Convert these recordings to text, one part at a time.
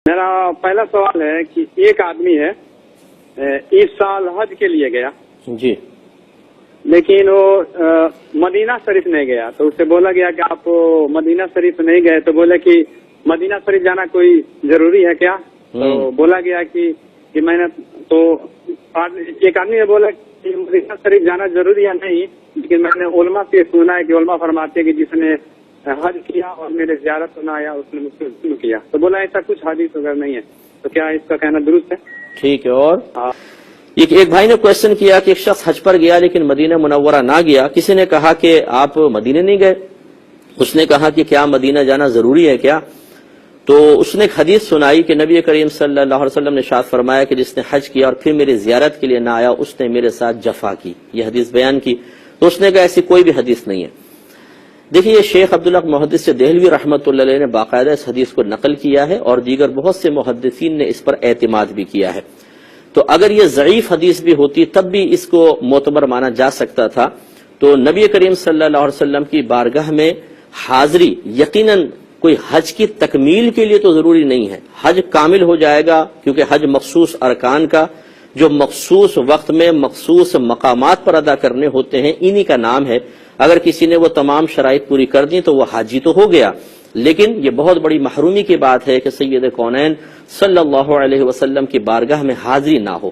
میرا پہلا سوال ہے کہ ایک آدمی ہے اس سال حج کے لیے گیا جی، لیکن وہ مدینہ شریف نہیں گیا، تو اسے بولا گیا کہ آپ مدینہ شریف نہیں گئے، تو بولے کہ مدینہ شریف جانا کوئی ضروری ہے کیا؟ تو بولا گیا کہ میں نے تو ایک آدمی نے بولا کہ مدینہ شریف جانا ضروری ہے نہیں، لیکن میں نے علماء سے سنا ہے کہ علماء فرماتے ہیں کہ جس نے حج کیا اور میرے زیارت سنا آیا اس نے مسلم کیا، تو بولا ایسا کچھ حدیث وغیرہ نہیں ہے، تو کیا اس کا کہنا درست ہے؟ ٹھیک ہے۔ اور ایک بھائی نے کوشچن کیا کہ ایک شخص حج پر گیا لیکن مدینہ منورہ نہ گیا، کسی نے کہا کہ آپ مدینہ نہیں گئے، اس نے کہا کہ کیا مدینہ جانا ضروری ہے کیا؟ تو اس نے ایک حدیث سنائی کہ نبی کریم صلی اللہ علیہ وسلم نے ارشاد فرمایا کہ جس نے حج کیا اور پھر میری زیارت کے لیے نہ آیا اس نے میرے ساتھ جفا کی، یہ حدیث بیان کی۔ تو اس نے کہا ایسی کوئی بھی حدیث نہیں ہے۔ دیکھیے، یہ شیخ عبداللہ محدث دہلوی رحمۃ اللہ علیہ نے باقاعدہ اس حدیث کو نقل کیا ہے اور دیگر بہت سے محدثین نے اس پر اعتماد بھی کیا ہے۔ تو اگر یہ ضعیف حدیث بھی ہوتی تب بھی اس کو معتبر مانا جا سکتا تھا۔ تو نبی کریم صلی اللہ علیہ وسلم کی بارگاہ میں حاضری یقیناً کوئی حج کی تکمیل کے لیے تو ضروری نہیں ہے، حج کامل ہو جائے گا، کیونکہ حج مخصوص ارکان کا جو مخصوص وقت میں مخصوص مقامات پر ادا کرنے ہوتے ہیں انہی کا نام ہے۔ اگر کسی نے وہ تمام شرائط پوری کر دی تو وہ حاجی تو ہو گیا، لیکن یہ بہت بڑی محرومی کی بات ہے کہ سید کونین صلی اللہ علیہ وسلم کی بارگاہ میں حاضری نہ ہو۔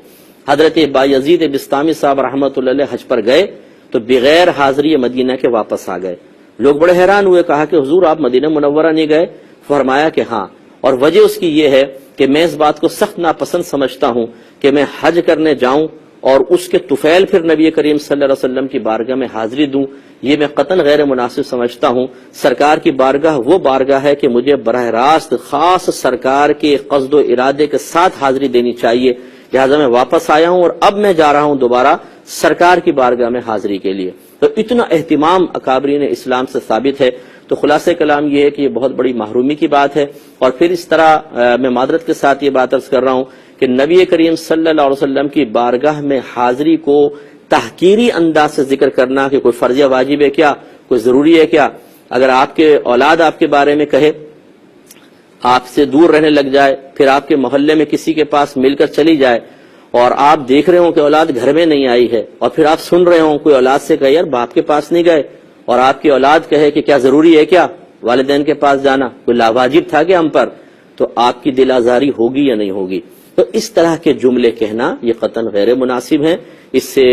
حضرت بایزید بسطامی صاحب رحمۃ اللہ علیہ حج پر گئے تو بغیر حاضری مدینہ کے واپس آ گئے۔ لوگ بڑے حیران ہوئے، کہا کہ حضور آپ مدینہ منورہ نہیں گئے؟ فرمایا کہ ہاں، اور وجہ اس کی یہ ہے کہ میں اس بات کو سخت ناپسند سمجھتا ہوں کہ میں حج کرنے جاؤں اور اس کے طفیل پھر نبی کریم صلی اللہ علیہ وسلم کی بارگاہ میں حاضری دوں، یہ میں قطعاً غیر مناسب سمجھتا ہوں۔ سرکار کی بارگاہ وہ بارگاہ ہے کہ مجھے براہ راست خاص سرکار کے قصد و ارادے کے ساتھ حاضری دینی چاہیے، لہٰذا میں واپس آیا ہوں اور اب میں جا رہا ہوں دوبارہ سرکار کی بارگاہ میں حاضری کے لیے۔ تو اتنا اہتمام اکابرین اسلام سے ثابت ہے۔ تو خلاصہ کلام یہ ہے کہ یہ بہت بڑی محرومی کی بات ہے۔ اور پھر اس طرح میں معذرت کے ساتھ یہ بات عرض کر رہا ہوں کہ نبی کریم صلی اللہ علیہ وسلم کی بارگاہ میں حاضری کو تحقیری انداز سے ذکر کرنا کہ کوئی فرض واجب ہے کیا، کوئی ضروری ہے کیا؟ اگر آپ کے اولاد آپ کے بارے میں کہے، آپ سے دور رہنے لگ جائے، پھر آپ کے محلے میں کسی کے پاس مل کر چلی جائے اور آپ دیکھ رہے ہوں کہ اولاد گھر میں نہیں آئی ہے، اور پھر آپ سن رہے ہوں کوئی اولاد سے کہے یار باپ کے پاس نہیں گئے، اور آپ کی اولاد کہے کہ کیا ضروری ہے کیا والدین کے پاس جانا، کوئی لاواجب تھا کہ ہم پر، تو آپ کی دل آزاری ہوگی یا نہیں ہوگی؟ تو اس طرح کے جملے کہنا یہ قطعاً غیر مناسب ہیں۔ اس سے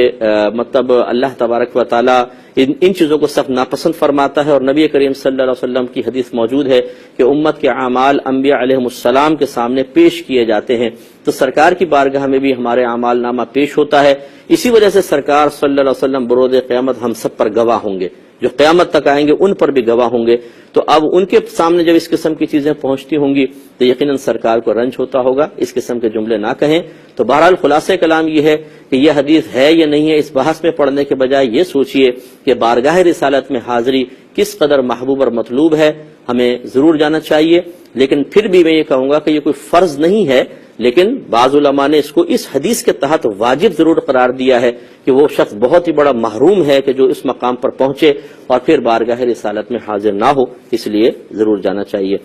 مطلب اللہ تبارک و تعالیٰ ان چیزوں کو سخت ناپسند فرماتا ہے، اور نبی کریم صلی اللہ علیہ وسلم کی حدیث موجود ہے کہ امت کے اعمال انبیاء علیہ السلام کے سامنے پیش کیے جاتے ہیں، تو سرکار کی بارگاہ میں بھی ہمارے اعمال نامہ پیش ہوتا ہے۔ اسی وجہ سے سرکار صلی اللہ علیہ وسلم بروز قیامت ہم سب پر گواہ ہوں گے، جو قیامت تک آئیں گے ان پر بھی گواہ ہوں گے۔ تو اب ان کے سامنے جب اس قسم کی چیزیں پہنچتی ہوں گی تو یقیناً سرکار کو رنج ہوتا ہوگا، اس قسم کے جملے نہ کہیں۔ تو بہرحال خلاصہ کلام یہ ہے کہ یہ حدیث ہے یا نہیں ہے اس بحث میں پڑھنے کے بجائے یہ سوچئے کہ بارگاہ رسالت میں حاضری کس قدر محبوب اور مطلوب ہے، ہمیں ضرور جانا چاہیے۔ لیکن پھر بھی میں یہ کہوں گا کہ یہ کوئی فرض نہیں ہے، لیکن بعض علماء نے اس کو اس حدیث کے تحت واجب ضرور قرار دیا ہے کہ وہ شخص بہت ہی بڑا محروم ہے کہ جو اس مقام پر پہنچے اور پھر بارگاہ رسالت میں حاضر نہ ہو، اس لیے ضرور جانا چاہیے۔